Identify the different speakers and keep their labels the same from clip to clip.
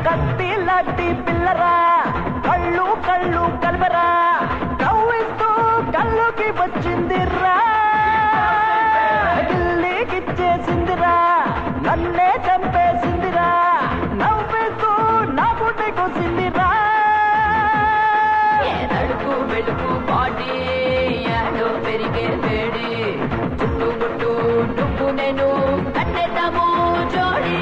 Speaker 1: కత్తి లాంటి పిల్లరా కళ్ళు కళ్ళు కలవరా కవ్విస్తూ కళ్ళుకి వచ్చిందిరా గిల్లికిచ్చేసిందిరా నన్నే చంపేసిందిరా నవ్వేస్తూ నా బుడ్డి కోసిందిరా
Speaker 2: నడుపు వెలుపు బాడీ యాడో పెరిగే వేడి చుట్టుముట్టు నువ్వు నేను కట్టేద్దాము జోడి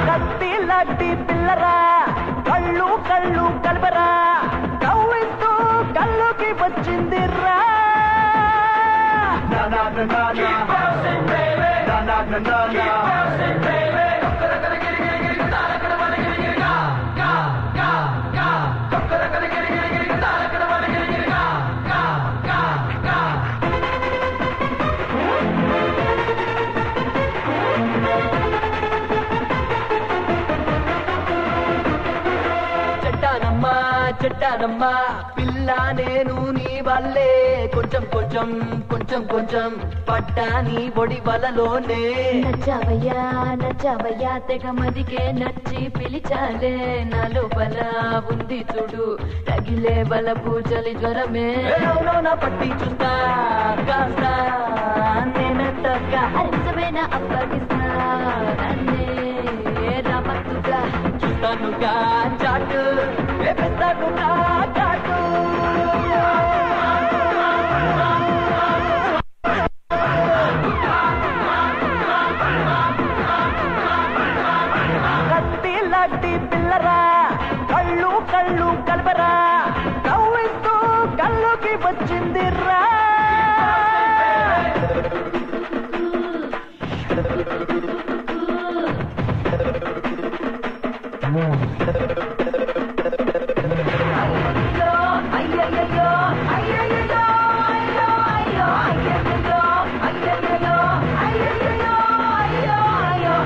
Speaker 1: కత్తి లాంటి పిల్లరా కళ్ళు కళ్ళు కలవరా కవ్విస్తూ కళ్ళుకి వచ్చిందిరా
Speaker 2: చెట్టానమ్మా పిల్ల నేను నీ వల్లే కొంచెం కొంచెం కొంచెం కొంచెం పడ్డా నీ బొడి వలలోనే నచ్చావయ్యా తెగ మదికే నచ్చి పిలిచాలే నా లోపల ఉంది చూడు తగిలే బలపు చలి జ్వరమే నా పట్టి చూస్తా కాస్త నేనంతగా అరిసమైనా అప్పగిస్తా నన్నే రామత్తుగా చూస్తానుగా చాటు వేస్తానుగా చాటు
Speaker 1: కత్తి లాంటి పిల్లరా కళ్ళు కళ్ళు కలవరా కవ్విస్తూ కళ్ళుకి వచ్చిందిరా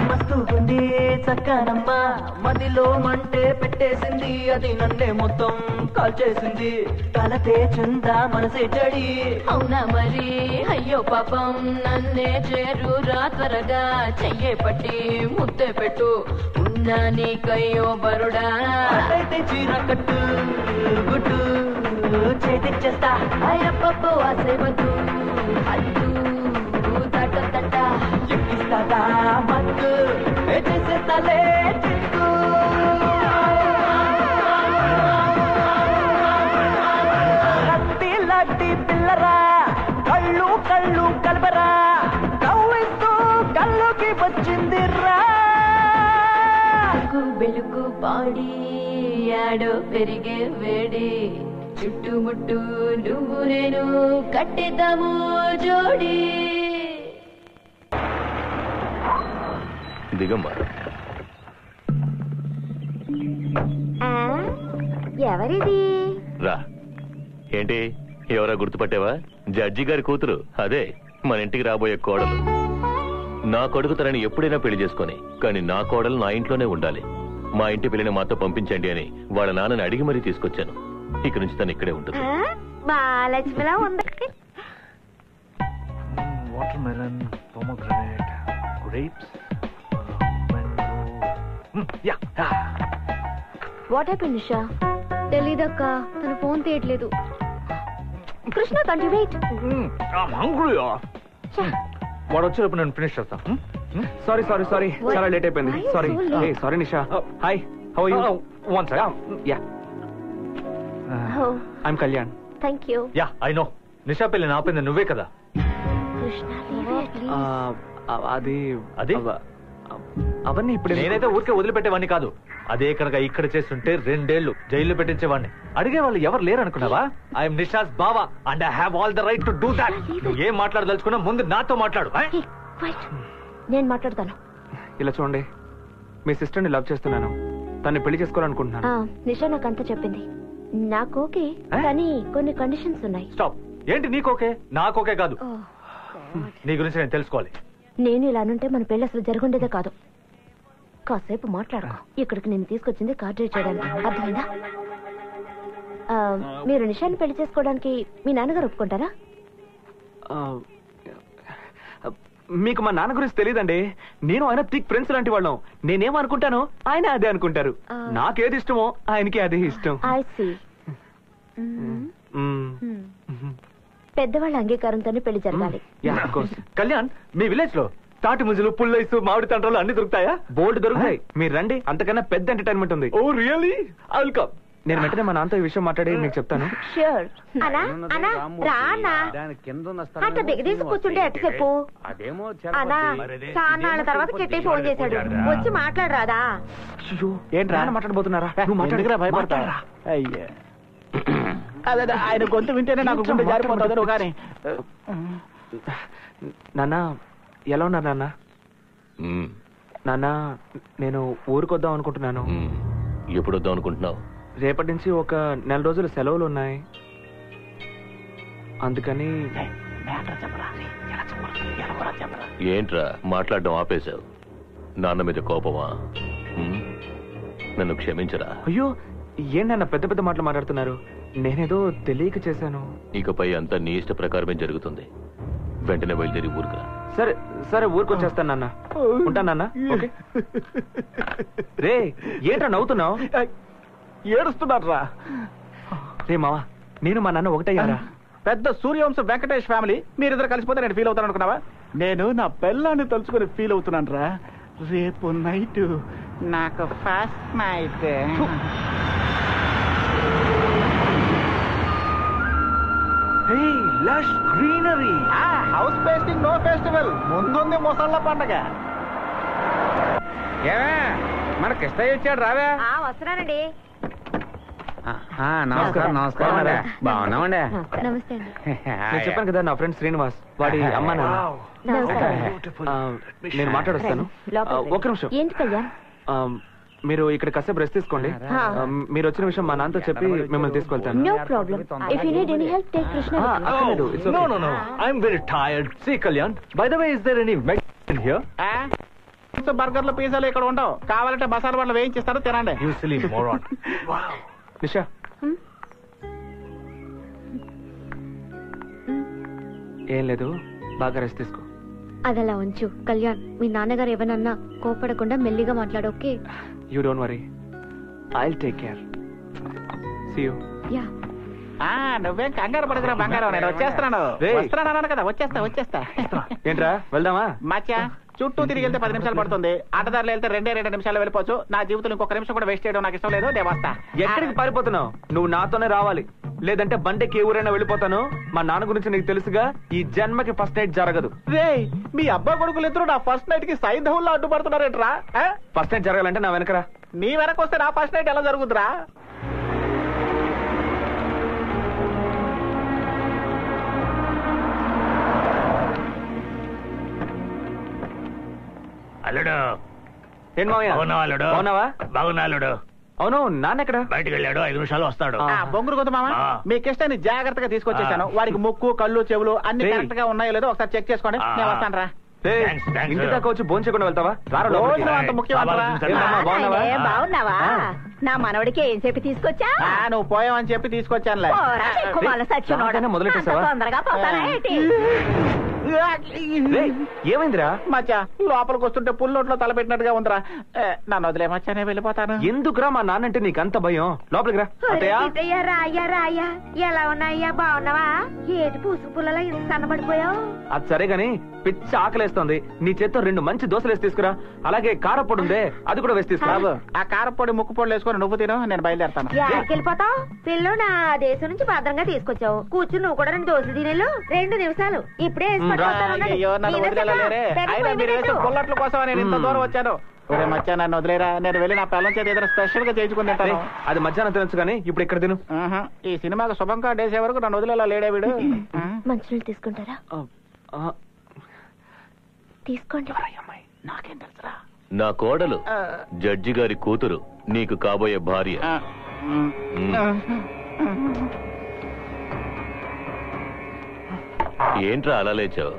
Speaker 2: మస్తుగుంది చక్కనమ్మా మదిలో మంటే పెట్టేసింది అది నన్నే మొత్తం కాల్చేసింది తలతే చుందా మనసే చెడి అవునా మరి అయ్యో పాపం నన్నే చేరురా త్వరగా చెయ్యే పట్టి ముద్దే పెట్టు ఉన్నా నీకయ్యో బరుడా అయితే చీర కట్టు గుట్టు చేతిచ్చేస్తా అయ్యప్పో ఆసేవద్దు అడ్డు తట్ట ఎక్కిస్తాదా మత్తు చేసేస్తాలే చిక్కు కత్తి లాంటి పిల్లరా కళ్ళు కళ్ళు కలవరా కవ్విస్తూ కళ్ళుకి వచ్చిందిరా బెలుగు బాడీ యాడో పెరిగే వేడి చుట్టుముట్టు నువ్వు నేను కట్టేద్దాము జోడి
Speaker 3: దిగమ్మా.
Speaker 4: ఎవరిది?
Speaker 3: రా. ఏంటి ఎవరా గుర్తుపట్టావా? జడ్జి గారి కూతురు. అదే మన ఇంటికి రాబోయే కోడలు. నా కొడుకు తనని ఎప్పుడైనా పెళ్లి చేసుకొని, కానీ నా కోడలు నా ఇంట్లోనే ఉండాలి. మా ఇంటి పిల్లని మాతో పంపించండి అని వాళ్ళ నాన్నని అడిగి మరీ తీసుకొచ్చాను. ఇక నుంచి తను ఇక్కడే ఉంటుంది.
Speaker 4: మహాలక్ష్మిలా ఉంది.
Speaker 5: Watermelon, pomegranate, grapes,
Speaker 4: what happened Nisha? తెలీదక్క, తన ఫోన్ తీయట్లేదు. కృష్ణ కంటి వెయిట్.
Speaker 5: వాడు వచ్చేటప్పుడు నేను ఫినిష్ చేస్తా. సారీ సారీ సారీ, చాలా లేట్ అయిపోయింది. Sorry sorry Nisha. Hi, how are you? One second. Yeah, I'm Kalyan.
Speaker 4: Thank you.
Speaker 5: Yeah, I know. Nisha పెళ్లి నాపింది నువ్వే కదా? అది అది అవన్నీ ఇప్పుడు నేనైతే ఊరికే వదిలిపెట్టేవాడిని కాదు. అదే కనుక ఇక్కడ చేస్తుంటే 2 ఏళ్లు జైల్లో పెట్టించేవాడిని. అడిగే వాళ్ళు ఎవరు లేరు అనుకున్నావా? ఐఎమ్ నిషాస్ బావా and I have all the right to do that. నువ్వు ఏం మాట్లాడదలుచుకున్నా ముందు నాతో మాట్లాడు.
Speaker 4: నేను మాట్లాడతాను.
Speaker 5: ఇలా చూడండి, మీ సిస్టర్ని లవ్ చేస్తున్నాను, తన్ని పెళ్లి చేసుకోవాలనుకుంటున్నాను.
Speaker 4: నిషా నాకు అంతా చెప్పింది. నాకు ఓకే, కానీ కొన్ని కండిషన్స్ ఉన్నాయి.
Speaker 5: స్టాప్. ఏంటి నీకు ఓకే? నాకు ఓకే కాదు. నీ గురించి నేను తెలుసుకోవాలి.
Speaker 4: నేను ఇలా అనుంటే మన పెళ్లి అసలు జరుగుండేదే కాదు. కాసేపు మాట్లాడుకో. ఇక్కడికి నేను తీసుకొచ్చింది కార్ డ్రైవ్ చేయడానికి, అర్థమైందా? మీరు నిషాని పెళ్లి చేసుకోవడానికి మీ నాన్నగారు ఒప్పుకుంటారా?
Speaker 5: మీకు మా నాన్న గురించి తెలియదండి. నేను ఆయన థిక్ ఫ్రెండ్స్ లాంటి వాళ్ళం. నేనేమనుకుంటానో ఆయన అదే అనుకుంటారు. నాకేది ఇష్టమో ఆయనకి అదే ఇష్టం.
Speaker 4: I see. పెద్దవాళ్ళ అంగీకారంతోనే పెళ్లి జరగాలి.
Speaker 5: కళ్యాణ్, మీ విలేజ్ లో తాటి ముంజలు, పుల్లైసు, మామిడి తండ్రులు అన్ని దొరుకుతాయా? బోల్డ్ దొరుకుతాయి. మీరు రండి, అంతకన్నా పెద్ద ఎంటర్టైన్మెంట్ ఉంది. ఓ రియల్లీ? I will come. నేను వెంటనే మా నాన్నతో ఈ విషయం మాట్లాడి మీకు చెప్తాను.
Speaker 4: ష్యూర్. అన్నా అన్నా రా అన్నా. అట్లా దిగదీసి కూర్చుంటే ఎట్ట చెప్పు అన్నా. చాన్నాళ్ళ తర్వాత కిట్టి ఫోన్ చేశాడు, వచ్చి మాట్లాడరాదా?
Speaker 5: ఏంట్రా మాట్లాడబోతున్నారా? నువ్వు మాట్లాడరా, భయపడతారా?
Speaker 1: అయ్యా, అదే ఆయన గొంతు వింటేనే నాకు గుండె జారిపోతుంది. కానీ
Speaker 5: నాన్న ఎలా ఉన్నారు నాన్న? నాన్న, నేను ఊరికొద్దాం అనుకుంటున్నాను.
Speaker 3: ఎప్పుడు వద్దాం అనుకుంటున్నావు?
Speaker 5: రేపటి నుంచి ఒక 1 నెల రోజులు సెలవులు ఉన్నాయి, అందుకని.
Speaker 3: ఏంట్రా మాట్లాడడం ఆపేశావు? నాన్న మీద కోపమా? నన్ను క్షమించరా.
Speaker 5: అయ్యో, ఏంటన్న పెద్ద పెద్ద మాటలు మాట్లాడుతున్నారు? నేనేదో తెలియక చేశాను.
Speaker 3: ఇకపై అంతా నీ ఇష్ట ప్రకారమే జరుగుతుంది. వెంటనే బయలుదేరి ఊరుకురా.
Speaker 5: సరే సరే, ఊరికొచ్చేస్తాను నాన్న. ఉంటాను నాన్న. ఓకే. రే, ఏంట్రా నవ్వుతున్నావు?
Speaker 1: ఏడుస్తున్నారా?
Speaker 5: రే మావా, నేను మా నాన్న ఒకటయ్యారా?
Speaker 1: పెద్ద సూర్యవంశ వెంకటేష్ ఫ్యామిలీ. మీరిద్దరు కలిసిపోతే నేను ఫీల్ అవుతాను అనుకున్నావా? నేను నా పిల్లాన్ని తలుచుకుని ఫీల్ అవుతున్నాను రా. రేపు నైట్ నాకు first night.
Speaker 5: Lush greenery.
Speaker 1: House pasting no festival. ముందుంది ముసళ్ళ పండగ.
Speaker 5: ఏమే, మన కృష్ణయ్య వచ్చాడు, రావే.
Speaker 4: వస్తున్నానండి.
Speaker 5: నమస్కారం. నమస్కారం. బాగున్నామండి.
Speaker 4: నమస్తే అండి.
Speaker 5: నేను చెప్పాను కదా, నా ఫ్రెండ్ శ్రీనివాస్, వాడి అమ్మ నాన్న. నేను మాట్లాడొస్తాను. ఒక నిమిషం.
Speaker 4: ఏంటి కళ్యాణ్?
Speaker 5: మీరు ఇక్కడ కాసేపు రెస్ట్ తీసుకోండి. మీరు వచ్చిన విషయం మా నాన్నతో చెప్పి మిమ్మల్ని తీసుకెళ్తాను.
Speaker 4: No problem. If you need any help take Krishna.
Speaker 5: No. I'm very tired. See, Kalyan, by the way, is there any medicine here?
Speaker 1: బర్గర్లు, పిజ్జాలు ఇక్కడ ఉండవు. కావాలంటే బసార్ బండ్లు వేయించిస్తారు, తినండి.
Speaker 5: You silly moron. నిషా, ఏం లేదు, బాగా రెస్ట్ తీసుకో.
Speaker 4: అదలా ఉంచు కళ్యాణ్. మీ నాన్నగారు ఏమన్నా కోపడకుండా మెల్లిగా మాట్లాడు. Okay?
Speaker 5: You don't worry. I'll take care. See you.
Speaker 4: Yeah.
Speaker 1: నువ్వేం కంగారు పడకురా బంగారం, నేను వచ్చేస్తున్నాను. వస్తున్నాను కదా, వచ్చేస్తా.
Speaker 5: ఏంట్రా, వెళ్దామా?
Speaker 1: మచ్చా, చుట్టూ తిరిగి వెళ్తే 10 నిమిషాలు పడుతుంది. ఆటదారులు వెళ్తే 2 నిమిషాలు వెళ్ళిపోవచ్చు. నా జీవితంలో ఇంకొక నిమిషం కూడా వేస్ట్ చేయడం నాకు ఇష్టం లేదు. నేను వస్తా.
Speaker 5: ఎక్కడికి పారిపోతున్నావు? నువ్వు నాతోనే రావాలి, లేదంటే బండికి ఏ ఊరైనా వెళ్ళిపోతాను. మా నాన్న గురించి నీకు తెలుసుగా, ఈ జన్మకి ఫస్ట్ నైట్ జరగదు.
Speaker 1: రే, మీ అబ్బా కొడుకులు ఇద్దరు నా ఫస్ట్ నైట్ కి సైంధవుల్లో అడ్డుపడుతున్నారేట్రా?
Speaker 5: ఫస్ట్ నైట్ జరగాలంటే నా వెనకరా.
Speaker 1: నీ వెనక వస్తే నా ఫస్ట్ నైట్ ఎలా జరుగుతురా?
Speaker 3: అల్లుడు,
Speaker 5: ఏం మావయ్య?
Speaker 3: అల్లుడు,
Speaker 5: బాగున్నావా?
Speaker 3: బాగున్నా అల్లుడు.
Speaker 5: అవును, నాన్న ఎక్కడ?
Speaker 3: బయటకు వెళ్ళాడు, 5 నిమిషాలు వస్తాడు.
Speaker 1: బొంగురు కొద్దు మామ, మీ కిష్టాన్ని జాగ్రత్తగా తీసుకొచ్చేసాను. వాడికి ముక్కు, కళ్ళు, చెవులు అన్ని కరెక్ట్ గా ఉన్నాయో లేదో ఒకసారి చెక్ చేసుకోండి. నేను వస్తాను రా.
Speaker 5: ఇంటి దాకా వచ్చి భోజనం చేయకుండా వెళ్తావా?
Speaker 1: అంత ముఖ్యం.
Speaker 4: బాగున్నావా? నా మనవడికి ఏం చెప్పి తీసుకొచ్చా?
Speaker 1: నువ్వు పోయావని చెప్పి తీసుకొచ్చానులే.
Speaker 5: మొదలెట్టేసావా?
Speaker 4: తొందరగా పోతానా ఏంటి?
Speaker 5: ఏమైందిరా?
Speaker 1: మచ్చా, లోపలికి వస్తుంటే పుల్లొట్లో తలపెట్టినట్టుగా ఉందిరా. నన్ను వదిలే మచ్చా, నేను వెళ్ళిపోతాను.
Speaker 5: ఎందుకురా మా నాన్నంటే నీకంత భయం? లోపలికి రా.
Speaker 4: రాయ్యా, ఎలా ఉన్నాయ్యా? బాగున్నావా? ఏది పూసుకు పుల్లలో ఇంత సన్నబడిపోయావు?
Speaker 5: అది సరే గాని, పిచ్చి ఆకలేస్తోంది. నీ చేత్తో 2 మంచి దోశలు వేసి తీసుకురా. అలాగే కారపొడి ఉందే, అది కూడా వేసి తీసుకురా.
Speaker 1: ఆ కారపొడి, ముక్కు పొడి వేసుకొని నువ్వు తిను, నేను బయలుదేరతాను.
Speaker 4: వెళ్ళిపోతావు? పిల్లు నా దేశం నుంచి భద్రంగా తీసుకొచ్చావు. కూర్చుని నువ్వు కూడా 2 దోశలు తినేళ్ళు. 2 నిమిషాలు ఇప్పుడే.
Speaker 1: అయ్యో, నన్ను వదిలేరే. అయినా మీరు వేసే పుల్లట్ల కోసం నేను ఇంత దూరం వచ్చాను. ఒరే మచ్చా నన్ను వదిలేరా, నేను వెళ్ళి నా పిల్లల చేత ఏదైనా స్పెషల్ గా చేయించుకుని తింటాను.
Speaker 5: అది మధ్యాహ్నం తినొచ్చు కానీ ఇప్పుడు ఇక్కడ తిను.
Speaker 1: ఈ సినిమాకి శుభం కార్డు వేసే వరకు నన్ను వదిలేలా లేడే వీడు.
Speaker 4: మంచినీళ్ళు తీసుకుంటారా? తీసుకోండి.
Speaker 1: నాకేం తెలుసురా.
Speaker 3: నా కోడలు జడ్జి గారి కూతురు, నీకు కాబోయే భార్య. ఏంట్రా అలా లేచావు?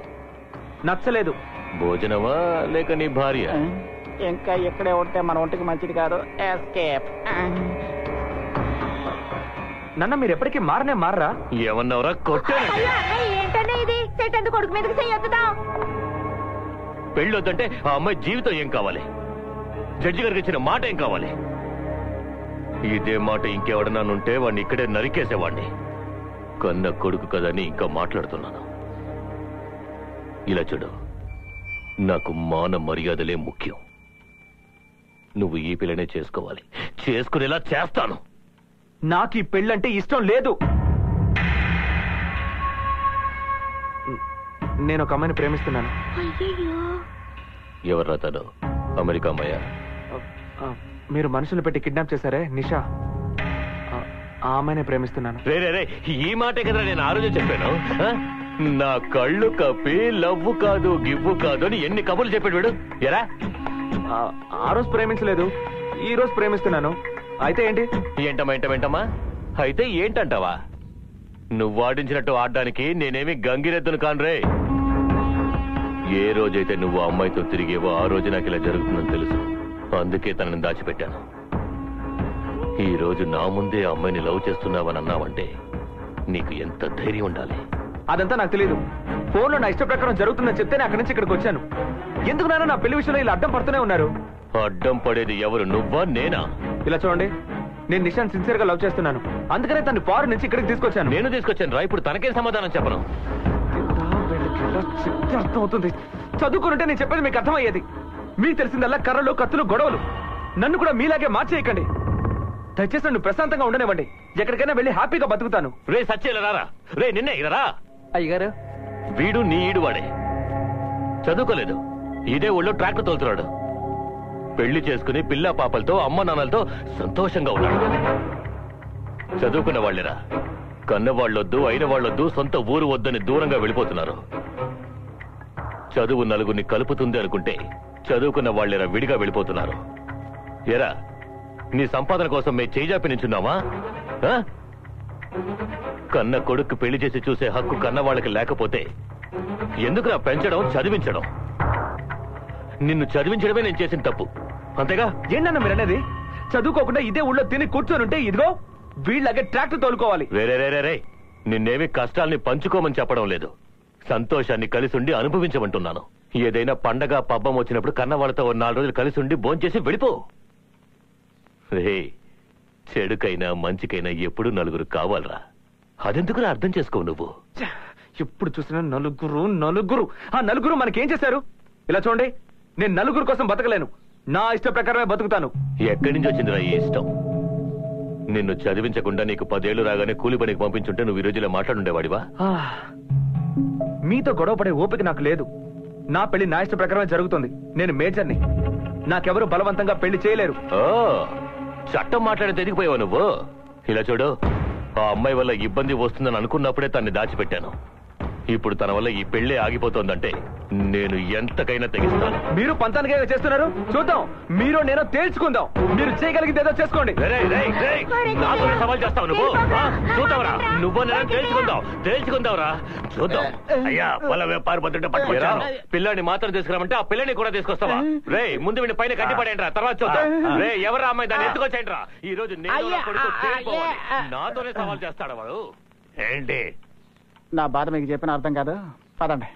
Speaker 5: నచ్చలేదు.
Speaker 3: భోజనమా లేక నీ భార్య?
Speaker 1: ఇంకా ఇక్కడే ఉంటే మన ఒంటికి మంచిది కాదు. ఎస్కేప్.
Speaker 5: నన్న మీరు ఎప్పటికీ మారరా?
Speaker 3: ఏమన్నావురా? కొట్టాను.
Speaker 4: ఏంటనే ఇది? చెట్టు కొడుకు మీదకి చేయొద్దా?
Speaker 3: పెళ్ళొద్దంటే ఆ అమ్మాయి జీవితం ఏం కావాలి? జడ్జి గారికి ఇచ్చిన మాట ఏం కావాలి? ఇదే మాట ఇంకెవడన్నానుంటే వాడిని ఇక్కడే నరికేసేవాడిని. కన్న కొడుకు కదని ఇంకా మాట్లాడుతున్నాను. ఇలా చూడు, నాకు మాన మర్యాదలే ముఖ్యం. నువ్వు ఈ పిల్లనే చేసుకోవాలి. చేసుకునేలా చేస్తాను.
Speaker 5: నాకు ఈ పెళ్ళంటే ఇష్టం లేదు. నేను ఒక అమ్మాయిని ప్రేమిస్తున్నాను.
Speaker 3: ఎవర్రా తను? అమెరికా అమ్మాయ?
Speaker 5: మీరు మనుషులు పెట్టి కిడ్నాప్ చేశారే నిషా, ఆ అమ్మాయినే ప్రేమిస్తున్నాను.
Speaker 3: రే ఈ మాటే కదరా నేను ఆ రోజు చెప్పాను. నా కళ్ళు కప్పి లవ్వు కాదు గివ్వు కాదు అని ఎన్ని కబుర్లు చెప్పాడు వీడు. ఎరా,
Speaker 5: ఆ రోజు ప్రేమించలేదు, ఈ రోజు ప్రేమిస్తున్నాను. అయితే ఏంటి?
Speaker 3: ఏంటమ్మా అయితే ఏంటంటావా? నువ్వు ఆడించినట్టు ఆడడానికి నేనేమి గంగిరెద్దును కానురే. ఏ రోజైతే నువ్వు ఆ అమ్మాయితో తిరిగేవో ఆ రోజు నాకు ఇలా జరుగుతుందని తెలుసు. అందుకే తనని దాచిపెట్టాను. ఈ రోజు నా ముందే ఆ అమ్మాయిని లవ్ చేస్తున్నావని అన్నావంటే నీకు ఎంత ధైర్యం ఉండాలి?
Speaker 5: అదంతా నాకు తెలియదు. ఫోన్లో నా ఇష్ట ప్రకారం జరుగుతుందని చెప్తే అక్కడి నుంచి ఇక్కడికి వచ్చాను. ఎందుకు నాన్న నా పెళ్లి విషయంలో ఇలా అడ్డం పడుతూనే ఉన్నారు?
Speaker 3: అడ్డం పడేది ఎవరు, నువ్వా నేనా?
Speaker 5: ఇలా చూడండి, నేను నిషాన్ సిన్సియర్ గా లవ్ చేస్తున్నాను. అందుకనే తను ఫారెన్ నుంచి ఇక్కడికి తీసుకొచ్చాను.
Speaker 3: నేను తీసుకొచ్చాను రా. ఇప్పుడు తనకేం సమాధానం చెప్పను?
Speaker 5: అర్థమవుతుంది. చదువుకుంటే నేను చెప్పేది మీకు అర్థమయ్యేది. మీకు తెలిసిందల్లా కర్రలు కత్తులు గొడవలు. నన్ను కూడా మీలాగే మార్చేయకండి. దయచేసి నన్ను ప్రశాంతంగా ఉండనివ్వండి. ఎక్కడికైనా వెళ్ళి హ్యాపీగా బతుకుతాను.
Speaker 3: రే సత్యేలా రారా. రే నిన్నే ఇలా.
Speaker 5: అయ్యగారు,
Speaker 3: వీడు నీ ఈడు వాడే. చదువుకోలేదు, ఇదే ఊళ్ళో ట్రాక్టర్ తోలుతున్నాడు. పెళ్లి చేసుకుని పిల్ల పాపలతో అమ్మ నాన్నలతో సంతోషంగా ఉన్నాడు. చదువుకున్న వాళ్ళేరా. కన్న వాళ్ళొద్దు అయిన వాళ్ళొద్దు సొంత ఊరు వద్దని దూరంగా వెళ్ళిపోతున్నారు. చదువు నలుగురిని కలుపుతుంది అనుకుంటే చదువుకున్న వాళ్ళేరా విడిగా వెళ్ళిపోతున్నారు. ఎరా, నీ సంపాదన కోసం మేము చేజాపి నించున్నావా? కన్న కొడుకు పెళ్లి చేసి చూసే హక్కు కన్న వాళ్ళకి లేకపోతే ఎందుకురా పెంచడం చదివించడం? నిన్ను చదివించడమే నేను చేసిన తప్పు, అంతేగా?
Speaker 5: ఏంటన్నా మీరు అనేది? చదువుకోకుండా ఇదే ఊళ్ళో తిని కూర్చొని ఉంటే ఇదిగో వీళ్ళగే ట్రాక్టర్ తోలుకోవాలి.
Speaker 3: రే నిన్నేమి కష్టాల్ని పంచుకోమని చెప్పడం లేదు, సంతోషాన్ని కలిసుండి అనుభవించమంటున్నాను. ఏదైనా పండగ పబ్బం వచ్చినప్పుడు కన్న వాళ్ళతో 4 రోజులు కలిసుండి భోంచేసి వెళ్ళిపో. రే, చెడుకైనా మంచికైనా ఎప్పుడు నలుగురు కావాలరా. అదెందుకురా అర్థం చేసుకోవు నువ్వు?
Speaker 5: ఎప్పుడు చూసినా నలుగురు. ఆ నలుగురు మనకేం చేశారు? ఇలా చూడండి, నేను నలుగురు కోసం బతకలేను. నా ఇష్ట ప్రకారమే బతుకుతాను.
Speaker 3: ఎక్కడి నుంచి వచ్చిందిరా ఈ ఇష్టం? నిన్ను చదివించకుండా నీకు 10 ఏళ్లు రాగానే కూలి పనికి పంపించుంటే నువ్వు ఈ రోజులో మాట్లాడుండేవాడివా?
Speaker 5: మీతో గొడవ పడే ఓపిక నాకు లేదు. నా పెళ్లి నా ఇష్ట ప్రకారమే జరుగుతుంది. నేను మేజర్ని. నాకెవరు బలవంతంగా పెళ్లి చేయలేరు.
Speaker 3: చట్టం మాట్లాడితే ఎదిగిపోయావు నువ్వు. ఇలా చూడు, ఆ అమ్మాయి వల్ల ఇబ్బంది వస్తుందని అనుకున్నప్పుడే తన్ని దాచిపెట్టాను. ఇప్పుడు తన వల్ల ఈ పెళ్లి ఆగిపోతోందంటే నేను ఎంతకైనా తెగిస్తాను.
Speaker 5: మీరు పంతానికి చేస్తున్నారు, చూద్దాం. మీరు నేను తేల్చుకుందాం. మీరు చేయగలిగింది ఏదో చేసుకోండి.
Speaker 3: నాతో సవాల్ చేస్తావు నువ్వు? చూద్దాంరా, నువ్వు నేను తేల్చుకుందాంరా. చూద్దాం. అయ్యా, వాళ్ళ వ్యాపార భద్రత పట్టుకుంటాను. పిల్లాన్ని మాత్రం తీసుకురామంటే ఆ పిల్లని కూడా తీసుకొస్తావా? రే, ముందు వీడిని పైన కట్టిపడేయండి రా, తర్వాత చూద్దాం. రే, ఎవరా అమ్మాయి? దాన్ని ఎత్తుకొచ్చేయండి రా. ఈ రోజు నేను నాతోనే సవాల్ చేస్తాడు వాడు. ఏంటి
Speaker 1: నా బాధ మీకు చెప్పిన అర్థం కాదు. పదండి.